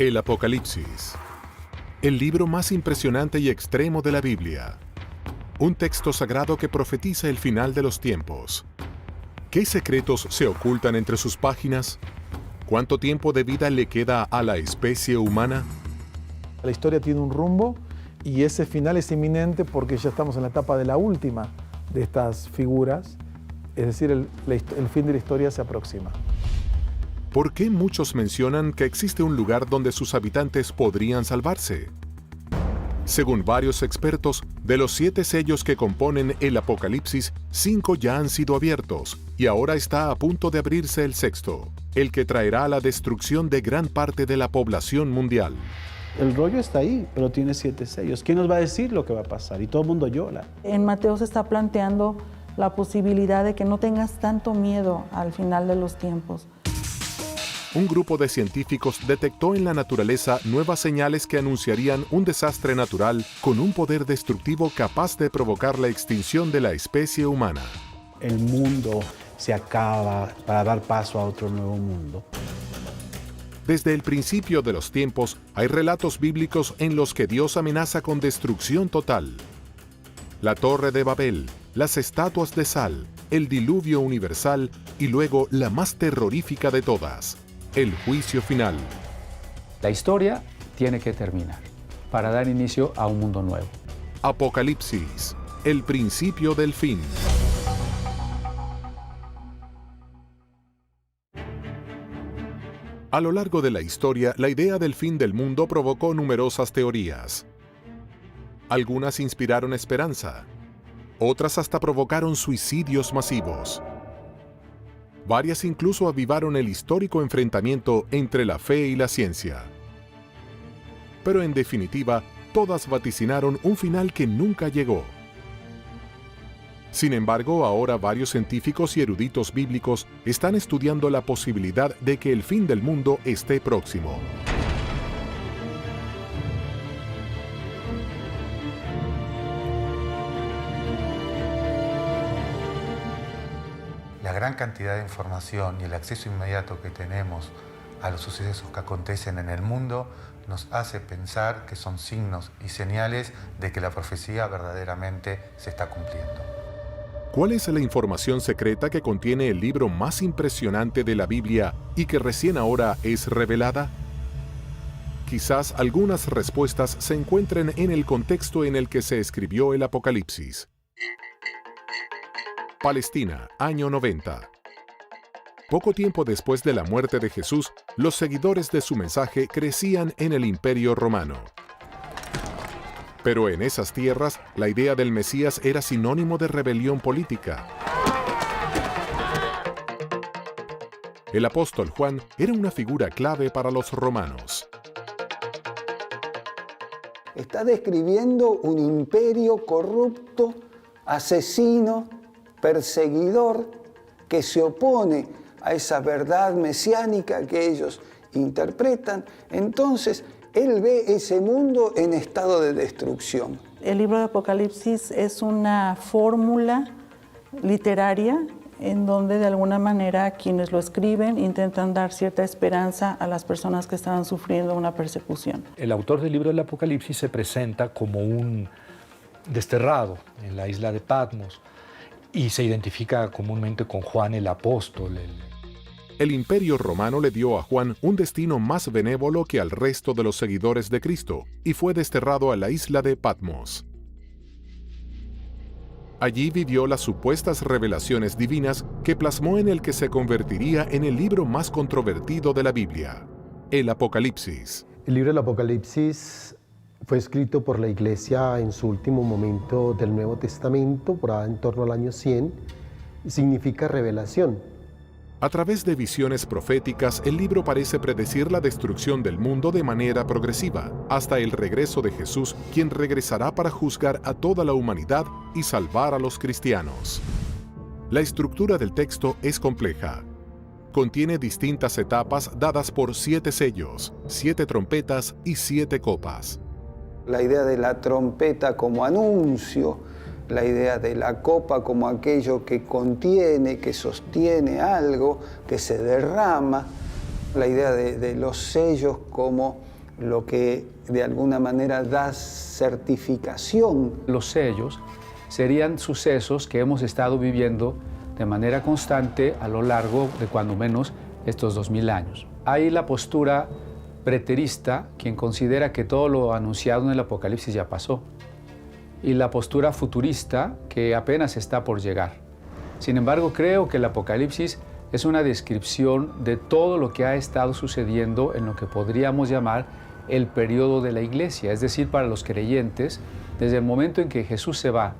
El Apocalipsis, el libro más impresionante y extremo de la Biblia. Un texto sagrado que profetiza el final de los tiempos. ¿Qué secretos se ocultan entre sus páginas? ¿Cuánto tiempo de vida le queda a la especie humana? La historia tiene un rumbo y ese final es inminente porque ya estamos en la etapa de la última de estas figuras, es decir, el fin de la historia se aproxima. ¿Por qué muchos mencionan que existe un lugar donde sus habitantes podrían salvarse? Según varios expertos, de los 7 sellos que componen el Apocalipsis, 5 ya han sido abiertos y ahora está a punto de abrirse el 6º, el que traerá la destrucción de gran parte de la población mundial. El rollo está ahí, pero tiene 7 sellos. ¿Quién nos va a decir lo que va a pasar? Y todo el mundo llora. En Mateo se está planteando la posibilidad de que no tengas tanto miedo al final de los tiempos. Un grupo de científicos detectó en la naturaleza nuevas señales que anunciarían un desastre natural con un poder destructivo capaz de provocar la extinción de la especie humana. El mundo se acaba para dar paso a otro nuevo mundo. Desde el principio de los tiempos, hay relatos bíblicos en los que Dios amenaza con destrucción total. La Torre de Babel, las estatuas de sal, el diluvio universal y luego la más terrorífica de todas, el juicio final. La historia tiene que terminar para dar inicio a un mundo nuevo. Apocalipsis, el principio del fin. A lo largo de la historia, la idea del fin del mundo provocó numerosas teorías. Algunas inspiraron esperanza, otras hasta provocaron suicidios masivos. Varias incluso avivaron el histórico enfrentamiento entre la fe y la ciencia. Pero en definitiva, todas vaticinaron un final que nunca llegó. Sin embargo, ahora varios científicos y eruditos bíblicos están estudiando la posibilidad de que el fin del mundo esté próximo. La gran cantidad de información y el acceso inmediato que tenemos a los sucesos que acontecen en el mundo nos hace pensar que son signos y señales de que la profecía verdaderamente se está cumpliendo. ¿Cuál es la información secreta que contiene el libro más impresionante de la Biblia y que recién ahora es revelada? Quizás algunas respuestas se encuentren en el contexto en el que se escribió el Apocalipsis. Palestina, año 90. Poco tiempo después de la muerte de Jesús, los seguidores de su mensaje crecían en el Imperio Romano. Pero en esas tierras, la idea del Mesías era sinónimo de rebelión política. El apóstol Juan era una figura clave para los romanos. Está describiendo un imperio corrupto, asesino, perseguidor, que se opone a esa verdad mesiánica que ellos interpretan. Entonces, él ve ese mundo en estado de destrucción. El libro de Apocalipsis es una fórmula literaria en donde de alguna manera quienes lo escriben intentan dar cierta esperanza a las personas que estaban sufriendo una persecución. El autor del libro del Apocalipsis se presenta como un desterrado en la isla de Patmos y se identifica comúnmente con Juan el apóstol. El Imperio Romano le dio a Juan un destino más benévolo que al resto de los seguidores de Cristo y fue desterrado a la isla de Patmos. Allí vivió las supuestas revelaciones divinas que plasmó en el que se convertiría en el libro más controvertido de la Biblia, el Apocalipsis. El libro del Apocalipsis fue escrito por la Iglesia en su último momento del Nuevo Testamento, por ahí en torno al año 100, y significa revelación. A través de visiones proféticas, el libro parece predecir la destrucción del mundo de manera progresiva, hasta el regreso de Jesús, quien regresará para juzgar a toda la humanidad y salvar a los cristianos. La estructura del texto es compleja. Contiene distintas etapas dadas por 7 sellos, 7 trompetas y 7 copas. La idea de la trompeta como anuncio, la idea de la copa como aquello que contiene, que sostiene algo, que se derrama, la idea de los sellos como lo que de alguna manera da certificación. Los sellos serían sucesos que hemos estado viviendo de manera constante a lo largo de cuando menos estos 2000 años. Hay la postura preterista, quien considera que todo lo anunciado en el Apocalipsis ya pasó, y la postura futurista, que apenas está por llegar. Sin embargo, creo que el Apocalipsis es una descripción de todo lo que ha estado sucediendo en lo que podríamos llamar el periodo de la Iglesia, es decir, para los creyentes, desde el momento en que Jesús se va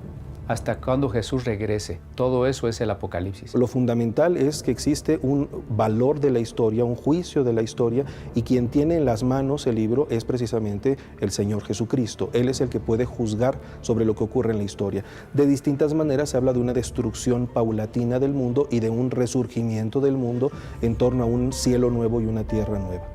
hasta cuando Jesús regrese. Todo eso es el Apocalipsis. Lo fundamental es que existe un valor de la historia, un juicio de la historia, y quien tiene en las manos el libro es precisamente el Señor Jesucristo. Él es el que puede juzgar sobre lo que ocurre en la historia. De distintas maneras se habla de una destrucción paulatina del mundo y de un resurgimiento del mundo en torno a un cielo nuevo y una tierra nueva.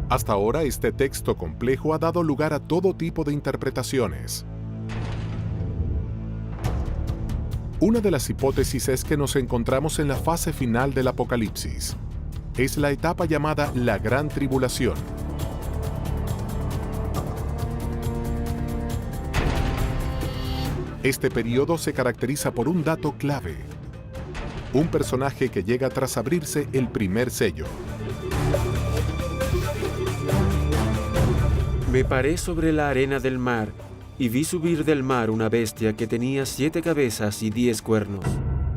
Hasta ahora, este texto complejo ha dado lugar a todo tipo de interpretaciones. Una de las hipótesis es que nos encontramos en la fase final del Apocalipsis. Es la etapa llamada la Gran Tribulación. Este periodo se caracteriza por un dato clave: un personaje que llega tras abrirse el primer sello. Me paré sobre la arena del mar y vi subir del mar una bestia que tenía 7 cabezas y 10 cuernos.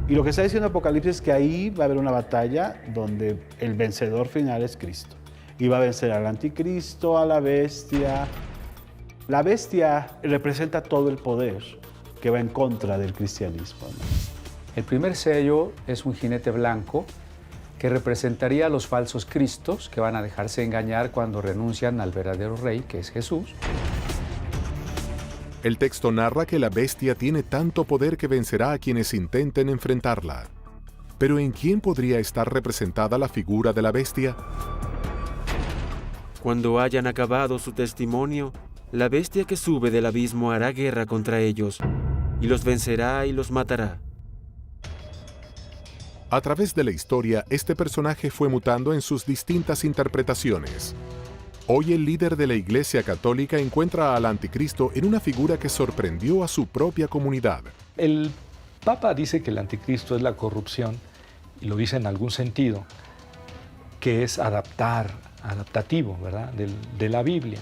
Y lo que está diciendo Apocalipsis es que ahí va a haber una batalla donde el vencedor final es Cristo. Y va a vencer al anticristo, a la bestia. La bestia representa todo el poder que va en contra del cristianismo, ¿no? El primer sello es un jinete blanco que representaría a los falsos cristos que van a dejarse engañar cuando renuncian al verdadero rey, que es Jesús. El texto narra que la bestia tiene tanto poder que vencerá a quienes intenten enfrentarla. Pero ¿en quién podría estar representada la figura de la bestia? Cuando hayan acabado su testimonio, la bestia que sube del abismo hará guerra contra ellos, y los vencerá y los matará. A través de la historia, este personaje fue mutando en sus distintas interpretaciones. Hoy el líder de la Iglesia Católica encuentra al Anticristo en una figura que sorprendió a su propia comunidad. El Papa dice que el Anticristo es la corrupción, y lo dice en algún sentido, que es adaptativo, ¿verdad?, de la Biblia.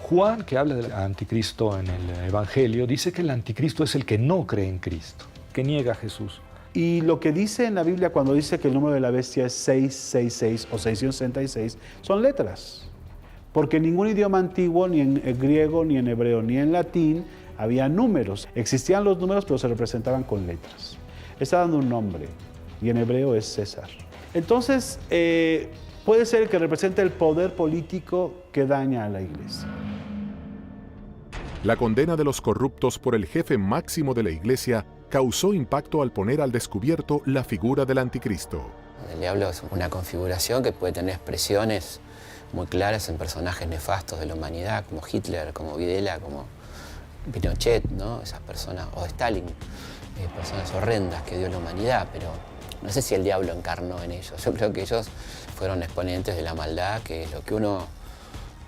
Juan, que habla del Anticristo en el Evangelio, dice que el Anticristo es el que no cree en Cristo, que niega a Jesús. Y lo que dice en la Biblia cuando dice que el número de la bestia es 666 o 666, son letras. Porque en ningún idioma antiguo, ni en griego, ni en hebreo, ni en latín, había números. Existían los números, pero se representaban con letras. Está dando un nombre, y en hebreo es César. Entonces, puede ser el que representa el poder político que daña a la Iglesia. La condena de los corruptos por el jefe máximo de la Iglesia causó impacto al poner al descubierto la figura del Anticristo. El diablo es una configuración que puede tener expresiones muy claras en personajes nefastos de la humanidad, como Hitler, como Videla, como Pinochet, ¿no? Esas personas, o Stalin, personas horrendas que dio la humanidad, pero no sé si el diablo encarnó en ellos. Yo creo que ellos fueron exponentes de la maldad, que es lo que uno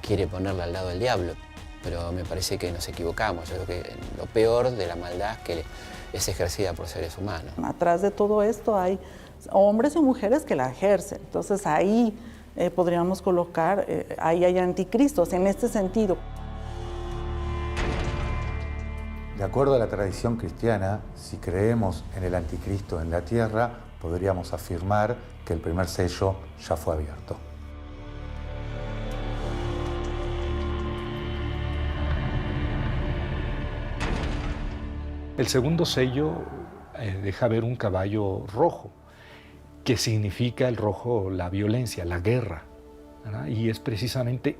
quiere ponerle al lado del diablo. Pero me parece que nos equivocamos. Yo creo que lo peor de la maldad es que es ejercida por seres humanos. Atrás de todo esto hay hombres y mujeres que la ejercen. Entonces ahí podríamos colocar, ahí hay anticristos en este sentido. De acuerdo a la tradición cristiana, si creemos en el anticristo en la tierra, podríamos afirmar que el primer sello ya fue abierto. El segundo sello deja ver un caballo rojo, que significa el rojo la violencia, la guerra, ¿verdad? Y es precisamente,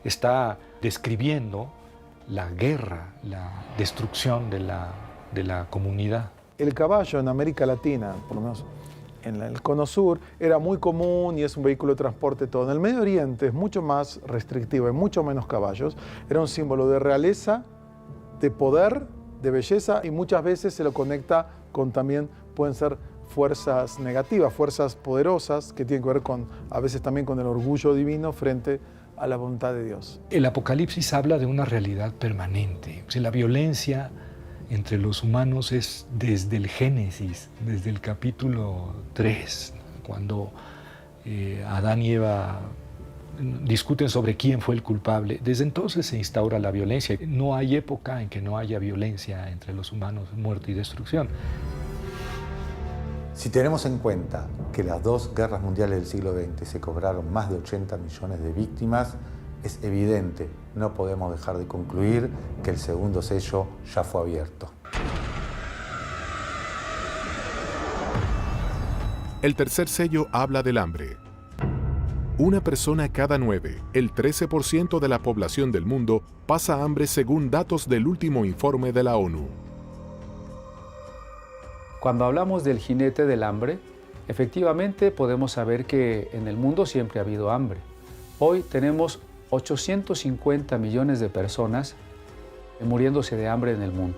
está describiendo la guerra, la destrucción de la comunidad. El caballo en América Latina, por lo menos en el Cono Sur, era muy común y es un vehículo de transporte todo. En el Medio Oriente es mucho más restrictivo, hay mucho menos caballos. Era un símbolo de realeza, de poder, de belleza, y muchas veces se lo conecta con también pueden ser fuerzas negativas, fuerzas poderosas que tienen que ver con, a veces también con el orgullo divino frente a la voluntad de Dios. El Apocalipsis habla de una realidad permanente. O sea, la violencia entre los humanos es desde el Génesis, desde el capítulo 3, cuando Adán y Eva discuten sobre quién fue el culpable. Desde entonces se instaura la violencia. No hay época en que no haya violencia entre los humanos, muerte y destrucción. Si tenemos en cuenta que las dos guerras mundiales del siglo XX se cobraron más de 80 millones de víctimas, es evidente, no podemos dejar de concluir que el segundo sello ya fue abierto. El tercer sello habla del hambre. Una persona cada 9, el 13% de la población del mundo, pasa hambre según datos del último informe de la ONU. Cuando hablamos del jinete del hambre, efectivamente podemos saber que en el mundo siempre ha habido hambre. Hoy tenemos 850 millones de personas muriéndose de hambre en el mundo.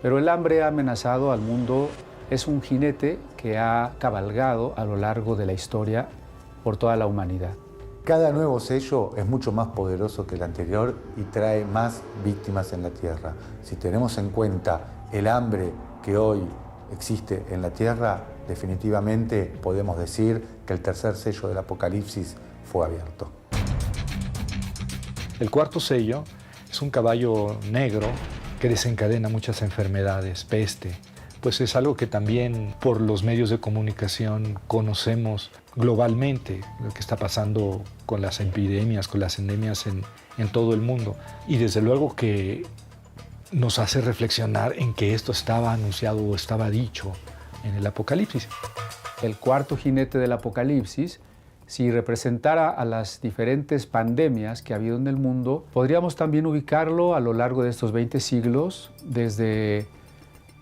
Pero el hambre ha amenazado al mundo, es un jinete que ha cabalgado a lo largo de la historia por toda la humanidad. Cada nuevo sello es mucho más poderoso que el anterior y trae más víctimas en la tierra. Si tenemos en cuenta el hambre que hoy existe en la tierra, definitivamente podemos decir que el tercer sello del Apocalipsis fue abierto. El cuarto sello es un caballo negro que desencadena muchas enfermedades, peste. Pues es algo que también por los medios de comunicación conocemos globalmente, lo que está pasando con las epidemias, con las endemias en todo el mundo. Y desde luego que nos hace reflexionar en que esto estaba anunciado o estaba dicho en el Apocalipsis. El cuarto jinete del Apocalipsis, si representara a las diferentes pandemias que ha habido en el mundo, podríamos también ubicarlo a lo largo de estos 20 siglos, desde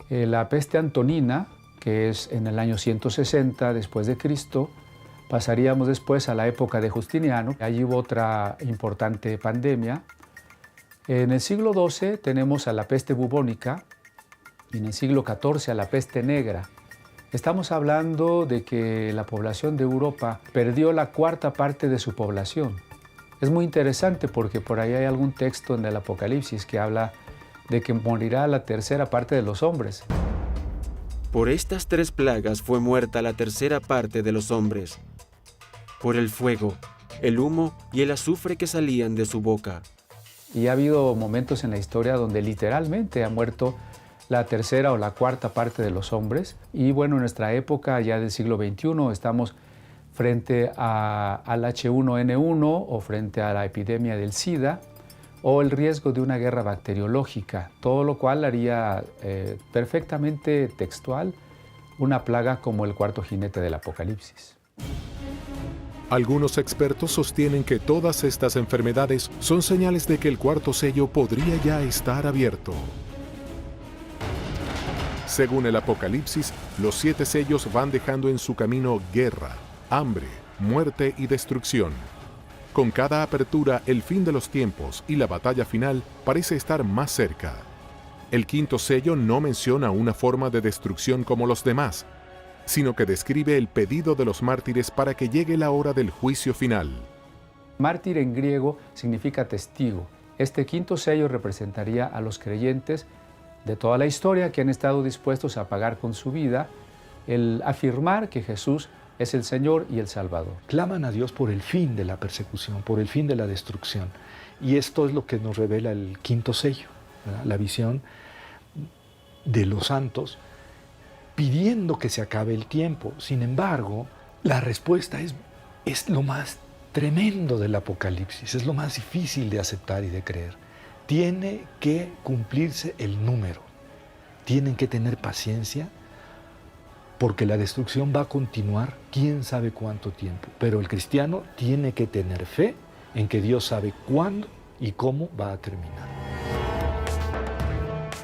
la peste antonina, que es en el año 160 después de Cristo, pasaríamos después a la época de Justiniano. Allí hubo otra importante pandemia. En el siglo XII tenemos a la peste bubónica y en el siglo XIV a la peste negra. Estamos hablando de que la población de Europa perdió la cuarta parte de su población. Es muy interesante porque por ahí hay algún texto en el Apocalipsis que habla de que morirá la tercera parte de los hombres. Por estas 3 plagas fue muerta la tercera parte de los hombres, por el fuego, el humo y el azufre que salían de su boca. Y ha habido momentos en la historia donde literalmente ha muerto la tercera o la cuarta parte de los hombres. Y bueno, en nuestra época ya del siglo XXI estamos frente al H1N1 o frente a la epidemia del SIDA, o el riesgo de una guerra bacteriológica, todo lo cual haría perfectamente textual una plaga como el cuarto jinete del Apocalipsis. Algunos expertos sostienen que todas estas enfermedades son señales de que el cuarto sello podría ya estar abierto. Según el Apocalipsis, los 7 sellos van dejando en su camino guerra, hambre, muerte y destrucción. Con cada apertura, el fin de los tiempos y la batalla final parece estar más cerca. El quinto sello no menciona una forma de destrucción como los demás, sino que describe el pedido de los mártires para que llegue la hora del juicio final. Mártir en griego significa testigo. Este quinto sello representaría a los creyentes de toda la historia que han estado dispuestos a pagar con su vida el afirmar que Jesús es el Señor y el Salvador. Claman a Dios por el fin de la persecución, por el fin de la destrucción. Y esto es lo que nos revela el quinto sello, ¿verdad? La visión de los santos pidiendo que se acabe el tiempo. Sin embargo, la respuesta es lo más tremendo del Apocalipsis, es lo más difícil de aceptar y de creer. Tiene que cumplirse el número, tienen que tener paciencia, porque la destrucción va a continuar quién sabe cuánto tiempo. Pero el cristiano tiene que tener fe en que Dios sabe cuándo y cómo va a terminar.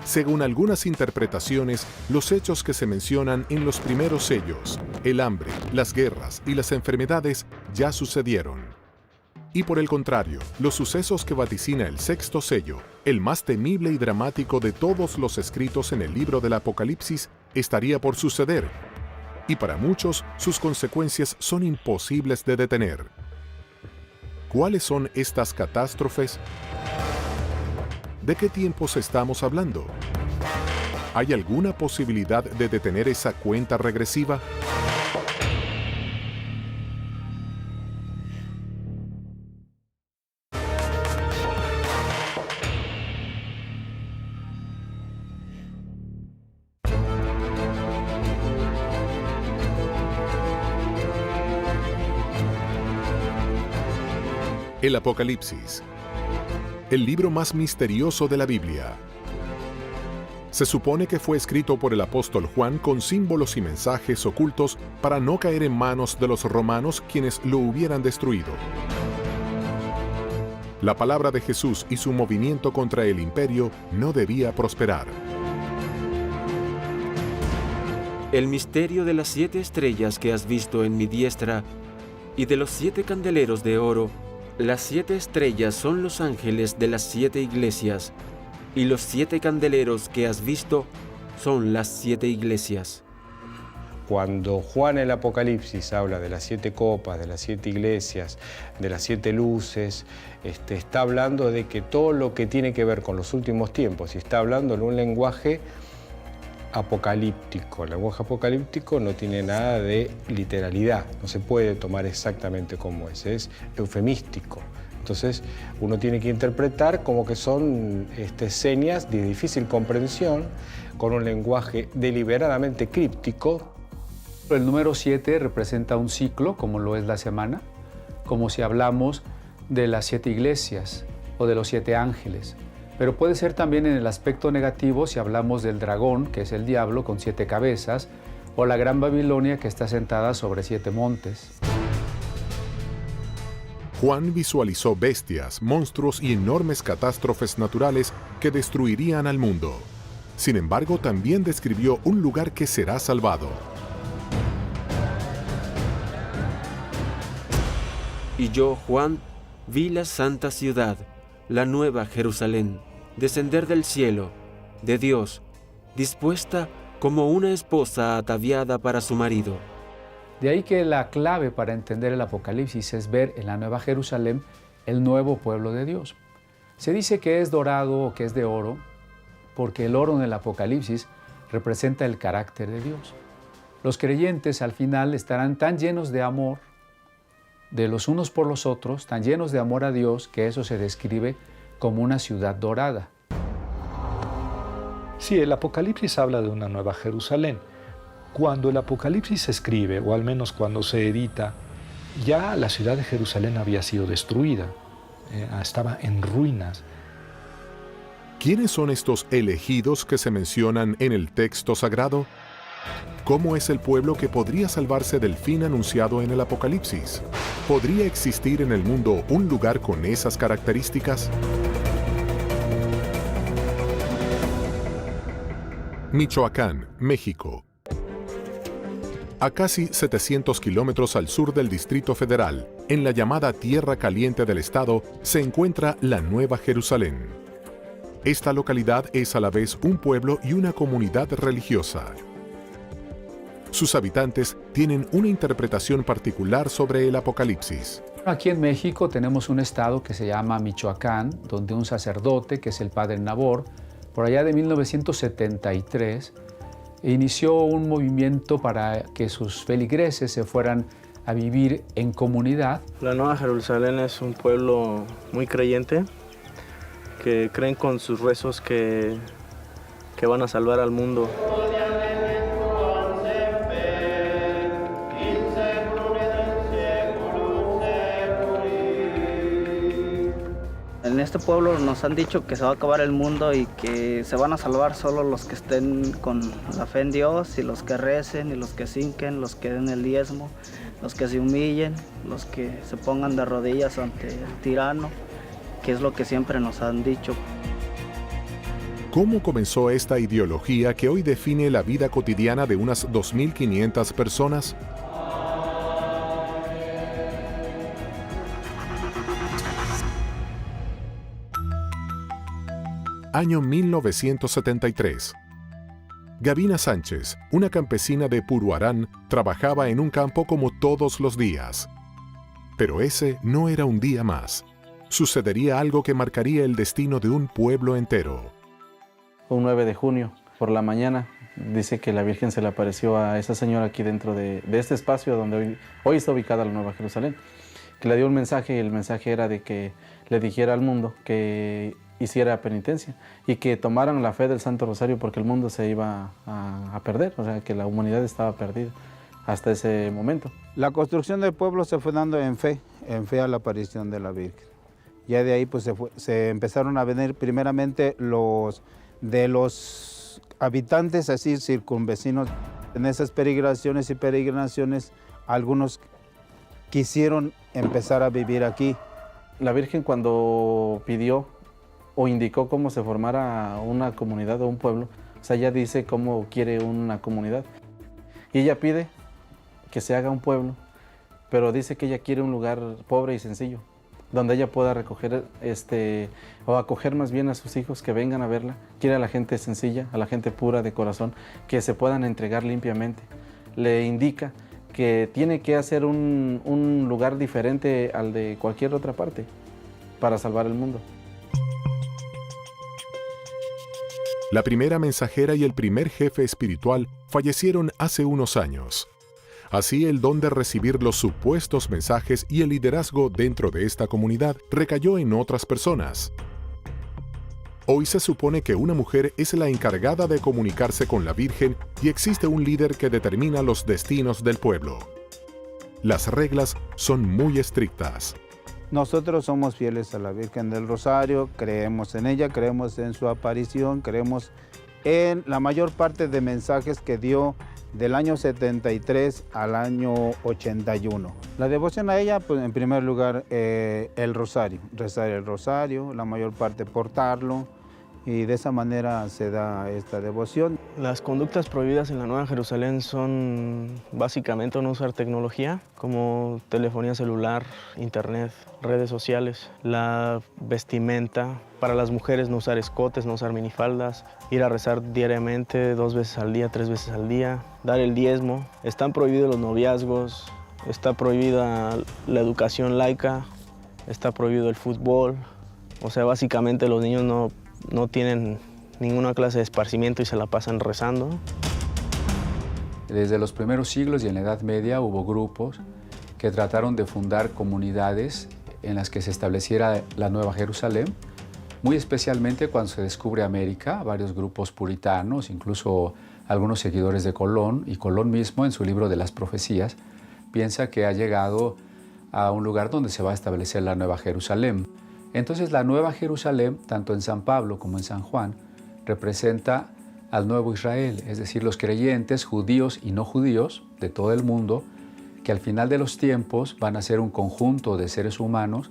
Según algunas interpretaciones, los hechos que se mencionan en los primeros sellos, el hambre, las guerras y las enfermedades, ya sucedieron. Y por el contrario, los sucesos que vaticina el sexto sello, el más temible y dramático de todos los escritos en el libro del Apocalipsis, estaría por suceder. y para muchos sus consecuencias son imposibles de detener. ¿Cuáles son estas catástrofes? ¿De qué tiempos estamos hablando? ¿Hay alguna posibilidad de detener esa cuenta regresiva? El Apocalipsis, el libro más misterioso de la Biblia. Se supone que fue escrito por el apóstol Juan con símbolos y mensajes ocultos para no caer en manos de los romanos, quienes lo hubieran destruido. La palabra de Jesús y su movimiento contra el imperio no debía prosperar. El misterio de las 7 estrellas que has visto en mi diestra y de los 7 candeleros de oro. Las 7 estrellas son los ángeles de las 7 iglesias, y los 7 candeleros que has visto son las 7 iglesias. Cuando Juan el Apocalipsis habla de las 7 copas, de las 7 iglesias, de las 7 luces, está hablando de que todo lo que tiene que ver con los últimos tiempos, y está hablando en un lenguaje apocalíptico. El lenguaje apocalíptico no tiene nada de literalidad, no se puede tomar exactamente como es eufemístico. Entonces uno tiene que interpretar como que son señas de difícil comprensión, con un lenguaje deliberadamente críptico. El número 7 representa un ciclo, como lo es la semana, como si hablamos de las 7 iglesias o de los 7 ángeles. Pero puede ser también en el aspecto negativo si hablamos del dragón, que es el diablo con 7 cabezas, o la gran Babilonia que está sentada sobre 7 montes. Juan visualizó bestias, monstruos y enormes catástrofes naturales que destruirían al mundo. Sin embargo, también describió un lugar que será salvado. Y yo, Juan, vi la santa ciudad, la nueva Jerusalén, descender del cielo, de Dios, dispuesta como una esposa ataviada para su marido. De ahí que la clave para entender el Apocalipsis es ver en la Nueva Jerusalén el nuevo pueblo de Dios. Se dice que es dorado o que es de oro, porque el oro en el Apocalipsis representa el carácter de Dios. Los creyentes al final estarán tan llenos de amor de los unos por los otros, tan llenos de amor a Dios, que eso se describe como una ciudad dorada. Sí, el Apocalipsis habla de una nueva Jerusalén. Cuando el Apocalipsis se escribe, o al menos cuando se edita, ya la ciudad de Jerusalén había sido destruida, estaba en ruinas. ¿Quiénes son estos elegidos que se mencionan en el texto sagrado? ¿Cómo es el pueblo que podría salvarse del fin anunciado en el Apocalipsis? ¿Podría existir en el mundo un lugar con esas características? Michoacán, México. A casi 700 kilómetros al sur del Distrito Federal, en la llamada Tierra Caliente del estado, se encuentra la Nueva Jerusalén. Esta localidad es a la vez un pueblo y una comunidad religiosa. Sus habitantes tienen una interpretación particular sobre el Apocalipsis. Aquí en México tenemos un estado que se llama Michoacán, donde un sacerdote, que es el padre Nabor, por allá de 1973, inició un movimiento para que sus feligreses se fueran a vivir en comunidad. La Nueva Jerusalén es un pueblo muy creyente, que creen con sus rezos que van a salvar al mundo. En este pueblo nos han dicho que se va a acabar el mundo y que se van a salvar solo los que estén con la fe en Dios, y los que recen, y los que se hinquen, los que den el diezmo, los que se humillen, los que se pongan de rodillas ante el tirano, que es lo que siempre nos han dicho. ¿Cómo comenzó esta ideología que hoy define la vida cotidiana de unas 2.500 personas? Año 1973. Gavina Sánchez, una campesina de Puruarán, trabajaba en un campo como todos los días. Pero ese no era un día más. Sucedería algo que marcaría el destino de un pueblo entero. Un 9 de junio, por la mañana, dice que la Virgen se le apareció a esa señora aquí dentro de este espacio donde hoy está ubicada la Nueva Jerusalén, que le dio un mensaje, y el mensaje era de que le dijera al mundo que hiciera penitencia y que tomaran la fe del Santo Rosario porque el mundo se iba a perder, o sea, que la humanidad estaba perdida hasta ese momento. La construcción del pueblo se fue dando en fe a la aparición de la Virgen. Ya de ahí pues se empezaron a venir primeramente los habitantes así circunvecinos. En esas peregrinaciones, algunos quisieron empezar a vivir aquí. La Virgen, cuando pidió o indicó cómo se formara una comunidad o un pueblo, o sea, ella dice cómo quiere una comunidad. Y ella pide que se haga un pueblo, pero dice que ella quiere un lugar pobre y sencillo, donde ella pueda recoger o acoger más bien a sus hijos que vengan a verla. Quiere a la gente sencilla, a la gente pura de corazón, que se puedan entregar limpiamente. Le indica que tiene que hacer un lugar diferente al de cualquier otra parte para salvar el mundo. La primera mensajera y el primer jefe espiritual fallecieron hace unos años. Así, el don de recibir los supuestos mensajes y el liderazgo dentro de esta comunidad recayó en otras personas. Hoy se supone que una mujer es la encargada de comunicarse con la Virgen y existe un líder que determina los destinos del pueblo. Las reglas son muy estrictas. Nosotros somos fieles a la Virgen del Rosario, creemos en ella, creemos en su aparición, creemos en la mayor parte de mensajes que dio del año 73 al año 81. La devoción a ella, pues en primer lugar, el rosario, rezar el rosario, la mayor parte portarlo, y de esa manera se da esta devoción. Las conductas prohibidas en la Nueva Jerusalén son básicamente no usar tecnología como telefonía celular, internet, redes sociales, la vestimenta. Para las mujeres no usar escotes, no usar minifaldas, ir a rezar diariamente 2 veces al día, 3 veces al día, dar el diezmo. Están prohibidos los noviazgos, está prohibida la educación laica, está prohibido el fútbol. O sea, básicamente los niños no tienen ninguna clase de esparcimiento y se la pasan rezando. Desde los primeros siglos y en la Edad Media hubo grupos que trataron de fundar comunidades en las que se estableciera la Nueva Jerusalén, muy especialmente cuando se descubre América, varios grupos puritanos, incluso algunos seguidores de Colón, y Colón mismo en su libro de las profecías piensa que ha llegado a un lugar donde se va a establecer la Nueva Jerusalén. Entonces la Nueva Jerusalén, tanto en San Pablo como en San Juan, representa al nuevo Israel, es decir, los creyentes judíos y no judíos de todo el mundo, que al final de los tiempos van a ser un conjunto de seres humanos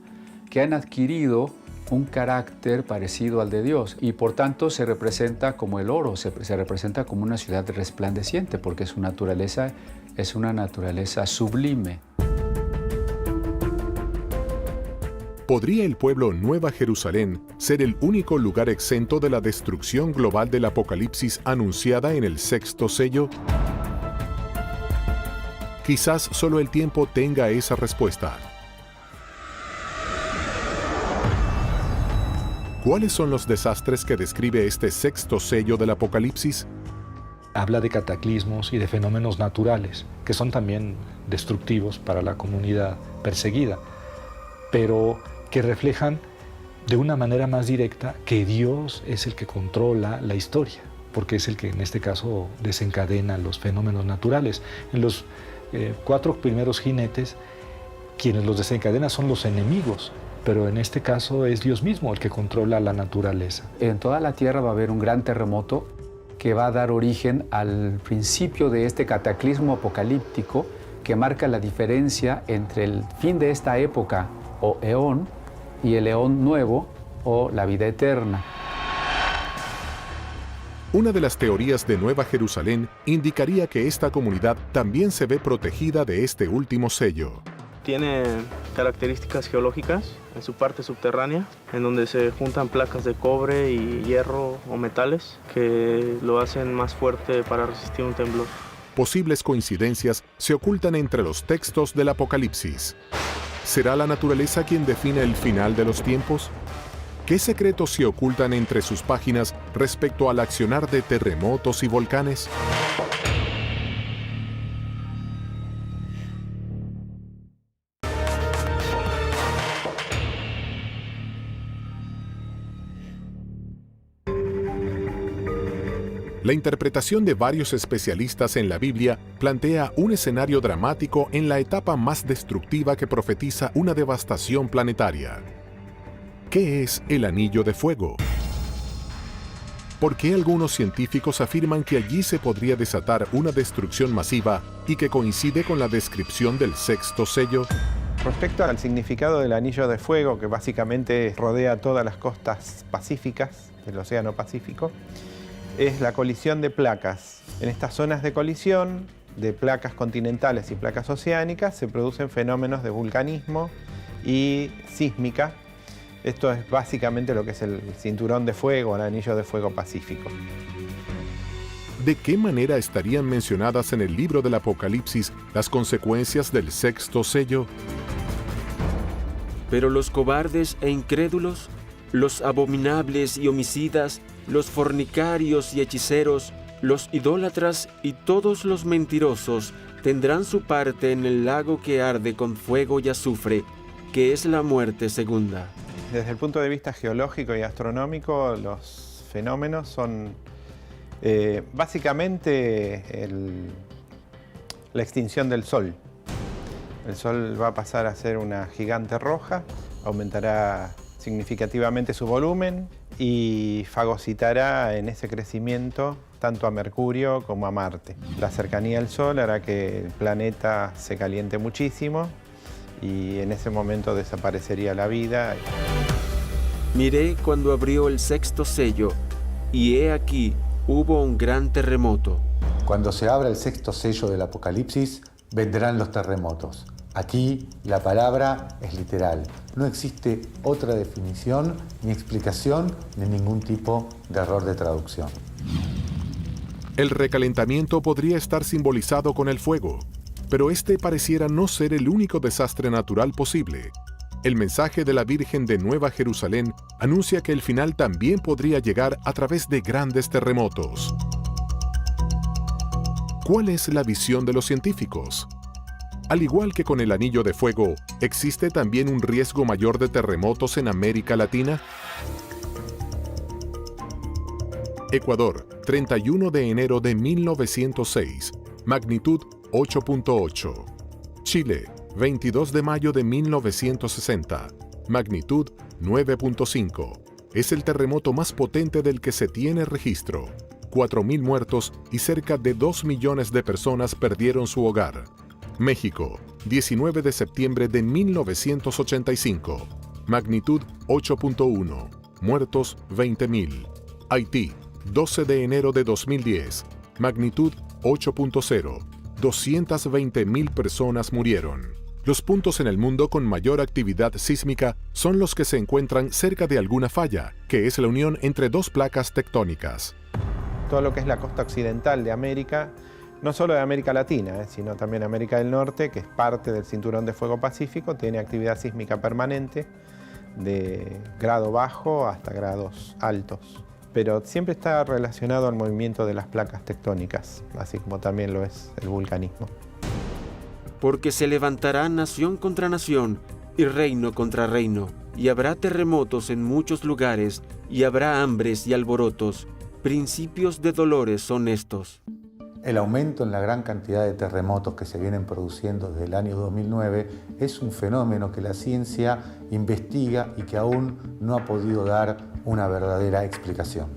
que han adquirido un carácter parecido al de Dios y por tanto se representa como el oro, se representa como una ciudad resplandeciente porque su naturaleza es una naturaleza sublime. ¿Podría el pueblo Nueva Jerusalén ser el único lugar exento de la destrucción global del Apocalipsis anunciada en el 6º sello? Quizás solo el tiempo tenga esa respuesta. ¿Cuáles son los desastres que describe este 6º sello del Apocalipsis? Habla de cataclismos y de fenómenos naturales, que son también destructivos para la comunidad perseguida, pero que reflejan de una manera más directa que Dios es el que controla la historia, porque es el que en este caso desencadena los fenómenos naturales. En los 4 primeros jinetes, quienes los desencadenan son los enemigos, pero en este caso es Dios mismo el que controla la naturaleza. En toda la tierra va a haber un gran terremoto que va a dar origen al principio de este cataclismo apocalíptico que marca la diferencia entre el fin de esta época o eón y el eón nuevo o la vida eterna. Una de las teorías de Nueva Jerusalén indicaría que esta comunidad también se ve protegida de este último sello. Tiene características geológicas en su parte subterránea, en donde se juntan placas de cobre y hierro o metales que lo hacen más fuerte para resistir un temblor. Posibles coincidencias se ocultan entre los textos del Apocalipsis. ¿Será la naturaleza quien define el final de los tiempos? ¿Qué secretos se ocultan entre sus páginas respecto al accionar de terremotos y volcanes? La interpretación de varios especialistas en la Biblia plantea un escenario dramático en la etapa más destructiva que profetiza una devastación planetaria. ¿Qué es el Anillo de Fuego? ¿Por qué algunos científicos afirman que allí se podría desatar una destrucción masiva y que coincide con la descripción del sexto sello? Respecto al significado del Anillo de Fuego, que básicamente rodea todas las costas pacíficas del Océano Pacífico, es la colisión de placas. En estas zonas de colisión de placas continentales y placas oceánicas se producen fenómenos de vulcanismo y sísmica. Esto es básicamente lo que es el cinturón de fuego, el Anillo de Fuego Pacífico. ¿De qué manera estarían mencionadas en el libro del Apocalipsis las consecuencias del sexto sello? Pero los cobardes e incrédulos, los abominables y homicidas, los fornicarios y hechiceros, los idólatras y todos los mentirosos tendrán su parte en el lago que arde con fuego y azufre, que es la muerte segunda. Desde el punto de vista geológico y astronómico, los fenómenos son básicamente la extinción del Sol. El Sol va a pasar a ser una gigante roja, aumentará significativamente su volumen y fagocitará en ese crecimiento tanto a Mercurio como a Marte. La cercanía al Sol hará que el planeta se caliente muchísimo y en ese momento desaparecería la vida. Miré cuando abrió el sexto sello, y he aquí hubo un gran terremoto. Cuando se abra el sexto sello del Apocalipsis, vendrán los terremotos. Aquí la palabra es literal. No existe otra definición, ni explicación, ni ningún tipo de error de traducción. El recalentamiento podría estar simbolizado con el fuego, pero este pareciera no ser el único desastre natural posible. El mensaje de la Virgen de Nueva Jerusalén anuncia que el final también podría llegar a través de grandes terremotos. ¿Cuál es la visión de los científicos? Al igual que con el Anillo de Fuego, ¿existe también un riesgo mayor de terremotos en América Latina? Ecuador, 31 de enero de 1906, magnitud 8.8. Chile, 22 de mayo de 1960, magnitud 9.5. Es el terremoto más potente del que se tiene registro. 4.000 muertos y cerca de 2 millones de personas perdieron su hogar. México, 19 de septiembre de 1985, magnitud 8.1, muertos 20.000. Haití, 12 de enero de 2010, magnitud 8.0, 220.000 personas murieron. Los puntos en el mundo con mayor actividad sísmica son los que se encuentran cerca de alguna falla, que es la unión entre dos placas tectónicas. Todo lo que es la costa occidental de América, no solo de América Latina, sino también América del Norte, que es parte del Cinturón de Fuego Pacífico, tiene actividad sísmica permanente de grado bajo hasta grados altos. Pero siempre está relacionado al movimiento de las placas tectónicas, así como también lo es el vulcanismo. Porque se levantará nación contra nación y reino contra reino, y habrá terremotos en muchos lugares, y habrá hambres y alborotos. Principios de dolores son estos. El aumento en la gran cantidad de terremotos que se vienen produciendo desde el año 2009 es un fenómeno que la ciencia investiga y que aún no ha podido dar una verdadera explicación.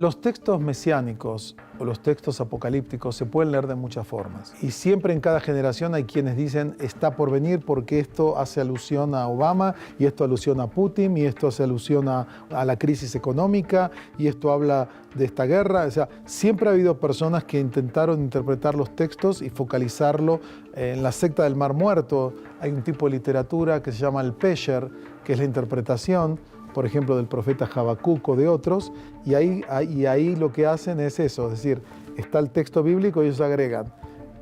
Los textos mesiánicos o los textos apocalípticos se pueden leer de muchas formas. Y siempre en cada generación hay quienes dicen está por venir porque esto hace alusión a Obama y esto alusión a Putin y esto hace alusión a la crisis económica y esto habla de esta guerra. O sea, siempre ha habido personas que intentaron interpretar los textos y focalizarlo en la secta del Mar Muerto. Hay un tipo de literatura que se llama el Pesher, que es la interpretación, por ejemplo, del profeta Habacuc o de otros, y ahí lo que hacen es eso, es decir, está el texto bíblico y ellos agregan,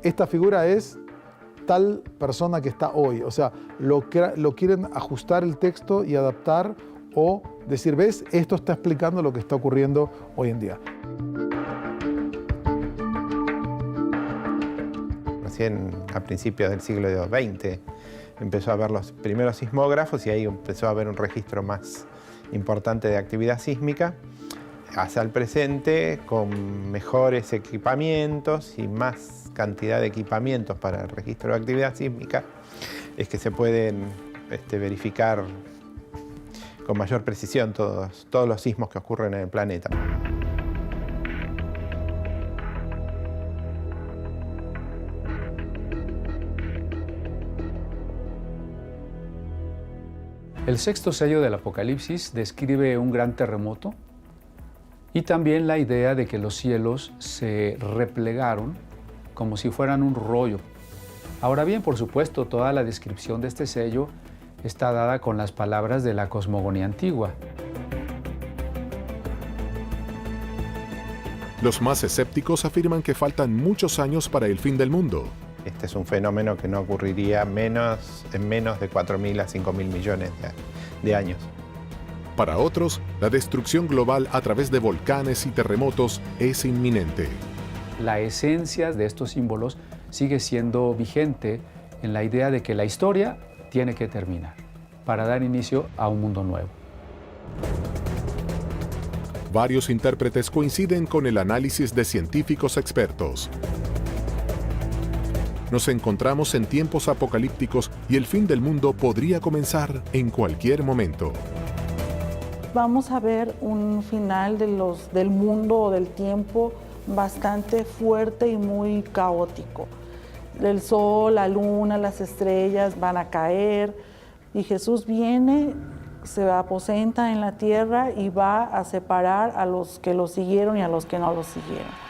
esta figura es tal persona que está hoy, o sea, lo quieren ajustar el texto y adaptar o decir, ¿ves? Esto está explicando lo que está ocurriendo hoy en día. Recién a principios del siglo XX empezó a haber los primeros sismógrafos y ahí empezó a haber un registro más importante de actividad sísmica. Hasta el presente, con mejores equipamientos y más cantidad de equipamientos para el registro de actividad sísmica, es que se pueden verificar con mayor precisión todos los sismos que ocurren en el planeta. El sexto sello del Apocalipsis describe un gran terremoto y también la idea de que los cielos se replegaron como si fueran un rollo. Ahora bien, por supuesto, toda la descripción de este sello está dada con las palabras de la cosmogonía antigua. Los más escépticos afirman que faltan muchos años para el fin del mundo. Este es un fenómeno que no ocurriría en menos de 4.000 a 5.000 millones de años. Para otros, la destrucción global a través de volcanes y terremotos es inminente. La esencia de estos símbolos sigue siendo vigente en la idea de que la historia tiene que terminar para dar inicio a un mundo nuevo. Varios intérpretes coinciden con el análisis de científicos expertos. Nos encontramos en tiempos apocalípticos y el fin del mundo podría comenzar en cualquier momento. Vamos a ver un final del mundo o del tiempo bastante fuerte y muy caótico. El sol, la luna, las estrellas van a caer y Jesús viene, se aposenta en la tierra y va a separar a los que lo siguieron y a los que no lo siguieron.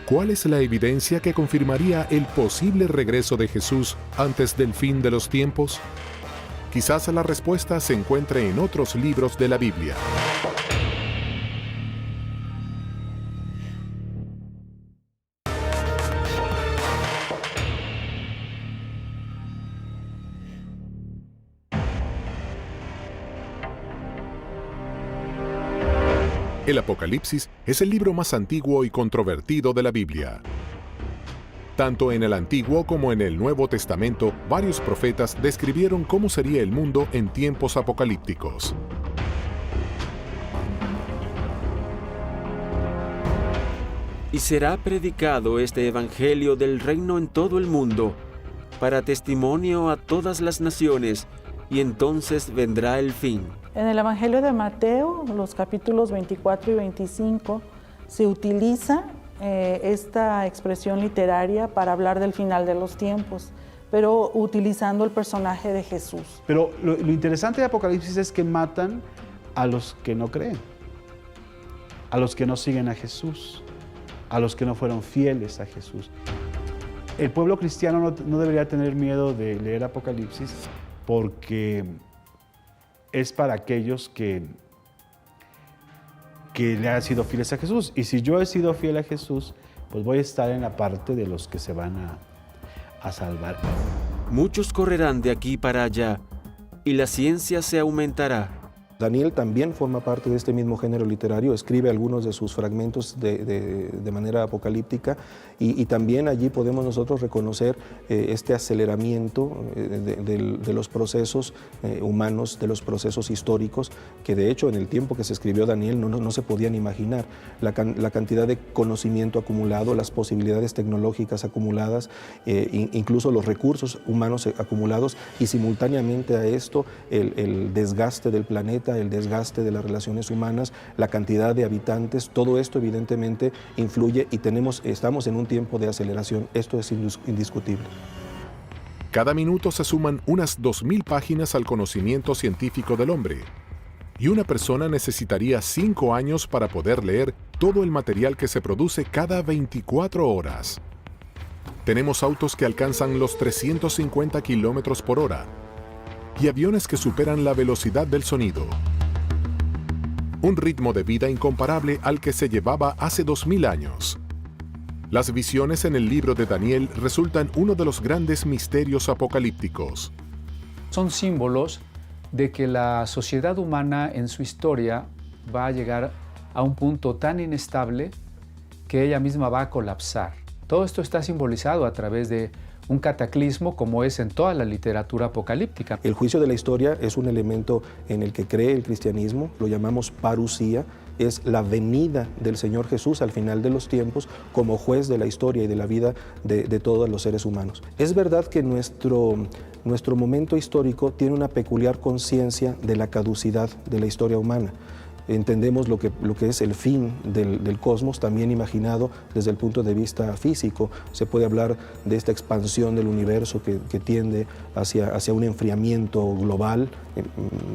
¿Cuál es la evidencia que confirmaría el posible regreso de Jesús antes del fin de los tiempos? Quizás la respuesta se encuentre en otros libros de la Biblia. El Apocalipsis es el libro más antiguo y controvertido de la Biblia. Tanto en el Antiguo como en el Nuevo Testamento, varios profetas describieron cómo sería el mundo en tiempos apocalípticos. Y será predicado este evangelio del reino en todo el mundo, para testimonio a todas las naciones, y entonces vendrá el fin. En el Evangelio de Mateo, los capítulos 24 y 25, se utiliza esta expresión literaria para hablar del final de los tiempos, pero utilizando el personaje de Jesús. Pero lo interesante de Apocalipsis es que matan a los que no creen, a los que no siguen a Jesús, a los que no fueron fieles a Jesús. El pueblo cristiano no debería tener miedo de leer Apocalipsis porque es para aquellos que le han sido fieles a Jesús. Y si yo he sido fiel a Jesús, pues voy a estar en la parte de los que se van a salvar. Muchos correrán de aquí para allá, y la ciencia se aumentará. Daniel también forma parte de este mismo género literario, escribe algunos de sus fragmentos de manera apocalíptica y también allí podemos nosotros reconocer este aceleramiento de los procesos humanos, de los procesos históricos, que de hecho en el tiempo que se escribió Daniel no se podían imaginar. La cantidad de conocimiento acumulado, las posibilidades tecnológicas acumuladas, incluso los recursos humanos acumulados y simultáneamente a esto el desgaste del planeta, aumenta el desgaste de las relaciones humanas, la cantidad de habitantes, todo esto evidentemente influye y estamos en un tiempo de aceleración. Esto es indiscutible. Cada minuto se suman unas 2000 páginas al conocimiento científico del hombre. Y una persona necesitaría 5 años para poder leer todo el material que se produce cada 24 horas. Tenemos autos que alcanzan los 350 kilómetros por hora y aviones que superan la velocidad del sonido. Un ritmo de vida incomparable al que se llevaba hace 2000 años. Las visiones en el libro de Daniel resultan uno de los grandes misterios apocalípticos. Son símbolos de que la sociedad humana en su historia va a llegar a un punto tan inestable que ella misma va a colapsar. Todo esto está simbolizado a través de un cataclismo como es en toda la literatura apocalíptica. El juicio de la historia es un elemento en el que cree el cristianismo, lo llamamos parusía, es la venida del Señor Jesús al final de los tiempos como juez de la historia y de la vida de todos los seres humanos. Es verdad que nuestro momento histórico tiene una peculiar conciencia de la caducidad de la historia humana. Entendemos lo que es el fin del cosmos, también imaginado desde el punto de vista físico. Se puede hablar de esta expansión del universo que tiende hacia un enfriamiento global,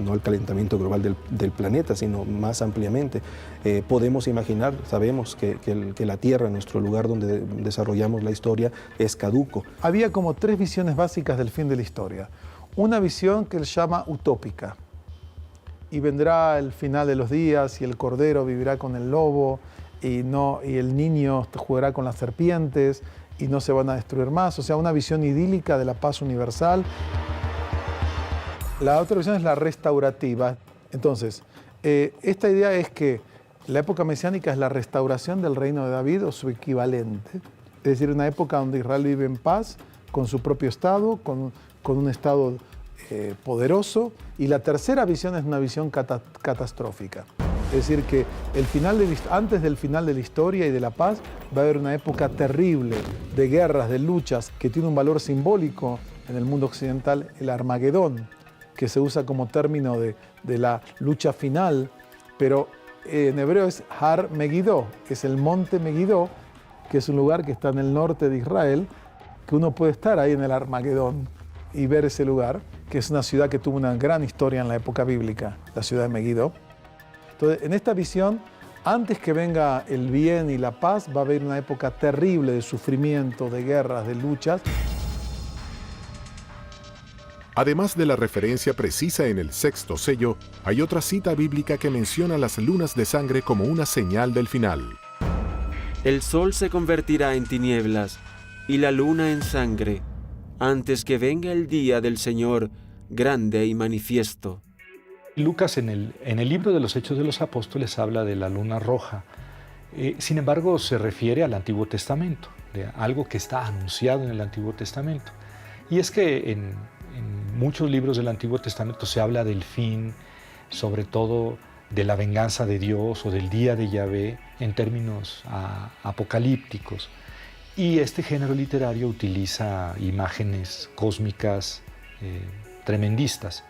no el calentamiento global del planeta, sino más ampliamente. Podemos imaginar, sabemos que la Tierra, nuestro lugar donde desarrollamos la historia, es caduco. Había como 3 visiones básicas del fin de la historia. Una visión que él llama utópica. Y vendrá el final de los días y el cordero vivirá con el lobo y el niño jugará con las serpientes y no se van a destruir más. O sea, una visión idílica de la paz universal. La otra visión es la restaurativa. Entonces, esta idea es que la época mesiánica es la restauración del reino de David o su equivalente. Es decir, una época donde Israel vive en paz con su propio Estado, con un Estado poderoso, y la tercera visión es una visión catastrófica. Es decir, que antes del final de la historia y de la paz va a haber una época terrible de guerras, de luchas, que tiene un valor simbólico en el mundo occidental, el Armagedón, que se usa como término de la lucha final, pero en hebreo es Har Megiddo, que es el monte Megiddo, que es un lugar que está en el norte de Israel, que uno puede estar ahí en el Armagedón y ver ese lugar, que es una ciudad que tuvo una gran historia en la época bíblica, la ciudad de Megiddo. Entonces, en esta visión, antes que venga el bien y la paz, va a haber una época terrible de sufrimiento, de guerras, de luchas. Además de la referencia precisa en el 6º sello, hay otra cita bíblica que menciona las lunas de sangre como una señal del final. El sol se convertirá en tinieblas y la luna en sangre, antes que venga el día del Señor grande y manifiesto. Lucas en el libro de los Hechos de los Apóstoles habla de la luna roja. Sin embargo, se refiere al Antiguo Testamento, de algo que está anunciado en el Antiguo Testamento. Y es que en muchos libros del Antiguo Testamento se habla del fin, sobre todo de la venganza de Dios o del día de Yahvé en términos apocalípticos. Y este género literario utiliza imágenes cósmicas tremendistas.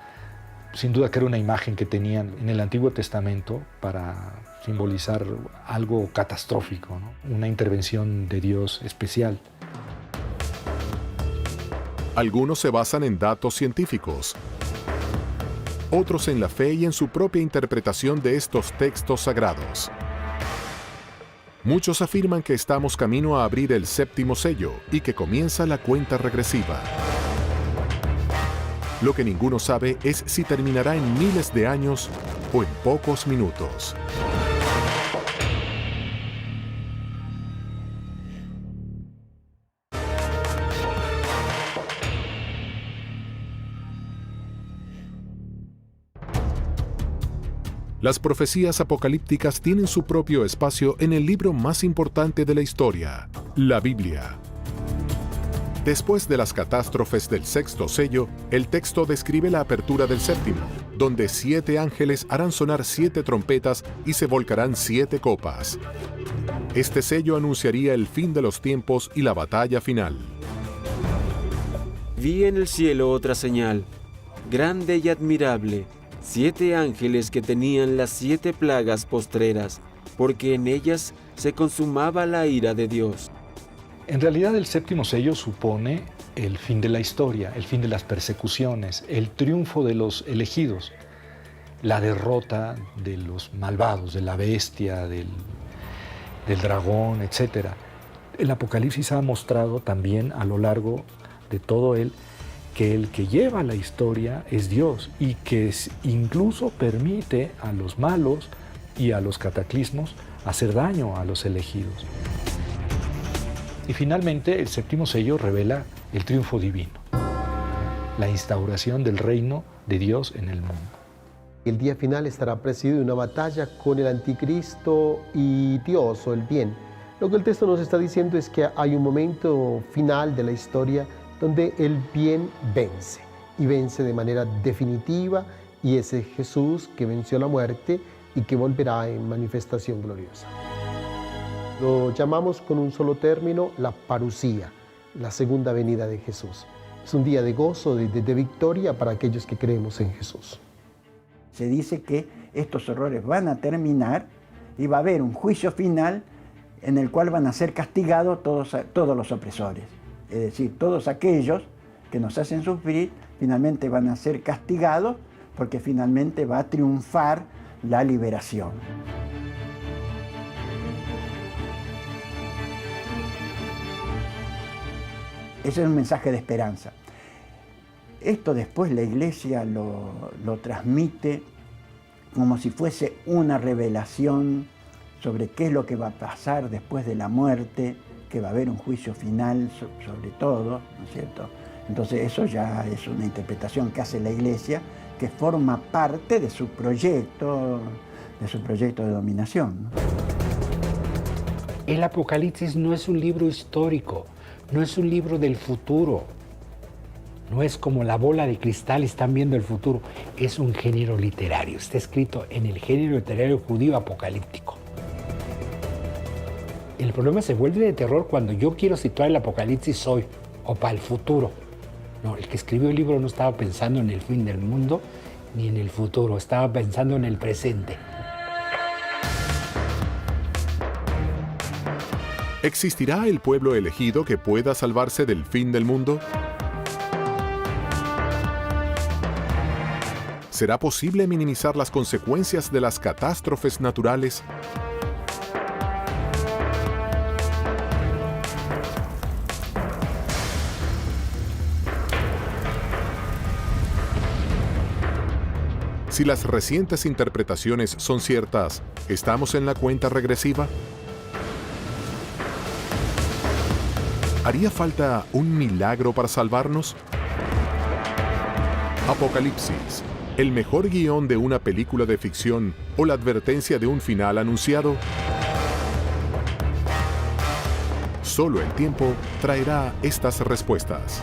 Sin duda que era una imagen que tenían en el Antiguo Testamento para simbolizar algo catastrófico, ¿no? Una intervención de Dios especial. Algunos se basan en datos científicos, otros en la fe y en su propia interpretación de estos textos sagrados. Muchos afirman que estamos camino a abrir el 7º sello y que comienza la cuenta regresiva. Lo que ninguno sabe es si terminará en miles de años o en pocos minutos. Las profecías apocalípticas tienen su propio espacio en el libro más importante de la historia, la Biblia. Después de las catástrofes del 6º sello, el texto describe la apertura del 7º, donde 7 ángeles harán sonar 7 trompetas y se volcarán 7 copas. Este sello anunciaría el fin de los tiempos y la batalla final. Vi en el cielo otra señal, grande y admirable, 7 ángeles que tenían las 7 plagas postreras, porque en ellas se consumaba la ira de Dios. En realidad el séptimo sello supone el fin de la historia, el fin de las persecuciones, el triunfo de los elegidos, la derrota de los malvados, de la bestia, del dragón, etc. El Apocalipsis ha mostrado también a lo largo de todo él que el que lleva la historia es Dios y que incluso permite a los malos y a los cataclismos hacer daño a los elegidos. Y finalmente el séptimo sello revela el triunfo divino, la instauración del reino de Dios en el mundo. El día final estará presidido de una batalla con el anticristo y Dios o el bien. Lo que el texto nos está diciendo es que hay un momento final de la historia donde el bien vence y vence de manera definitiva, y ese Jesús que venció la muerte y que volverá en manifestación gloriosa. Lo llamamos con un solo término la parusía, la segunda venida de Jesús. Es un día de gozo, de victoria para aquellos que creemos en Jesús. Se dice que estos horrores van a terminar y va a haber un juicio final en el cual van a ser castigados todos los opresores. Es decir, todos aquellos que nos hacen sufrir finalmente van a ser castigados, porque finalmente va a triunfar la liberación. Ese es un mensaje de esperanza. Esto después la Iglesia lo transmite como si fuese una revelación sobre qué es lo que va a pasar después de la muerte, que va a haber un juicio final sobre todo, ¿no es cierto? Entonces eso ya es una interpretación que hace la Iglesia, que forma parte de su proyecto de dominación, ¿no? El Apocalipsis no es un libro histórico, no es un libro del futuro, no es como la bola de cristal, están viendo el futuro, es un género literario, está escrito en el género literario judío apocalíptico. El problema se vuelve de terror cuando yo quiero situar el Apocalipsis hoy o para el futuro. No, el que escribió el libro no estaba pensando en el fin del mundo ni en el futuro, estaba pensando en el presente. ¿Existirá el pueblo elegido que pueda salvarse del fin del mundo? ¿Será posible minimizar las consecuencias de las catástrofes naturales? Si las recientes interpretaciones son ciertas, ¿estamos en la cuenta regresiva? ¿Haría falta un milagro para salvarnos? Apocalipsis, ¿el mejor guión de una película de ficción o la advertencia de un final anunciado? Solo el tiempo traerá estas respuestas.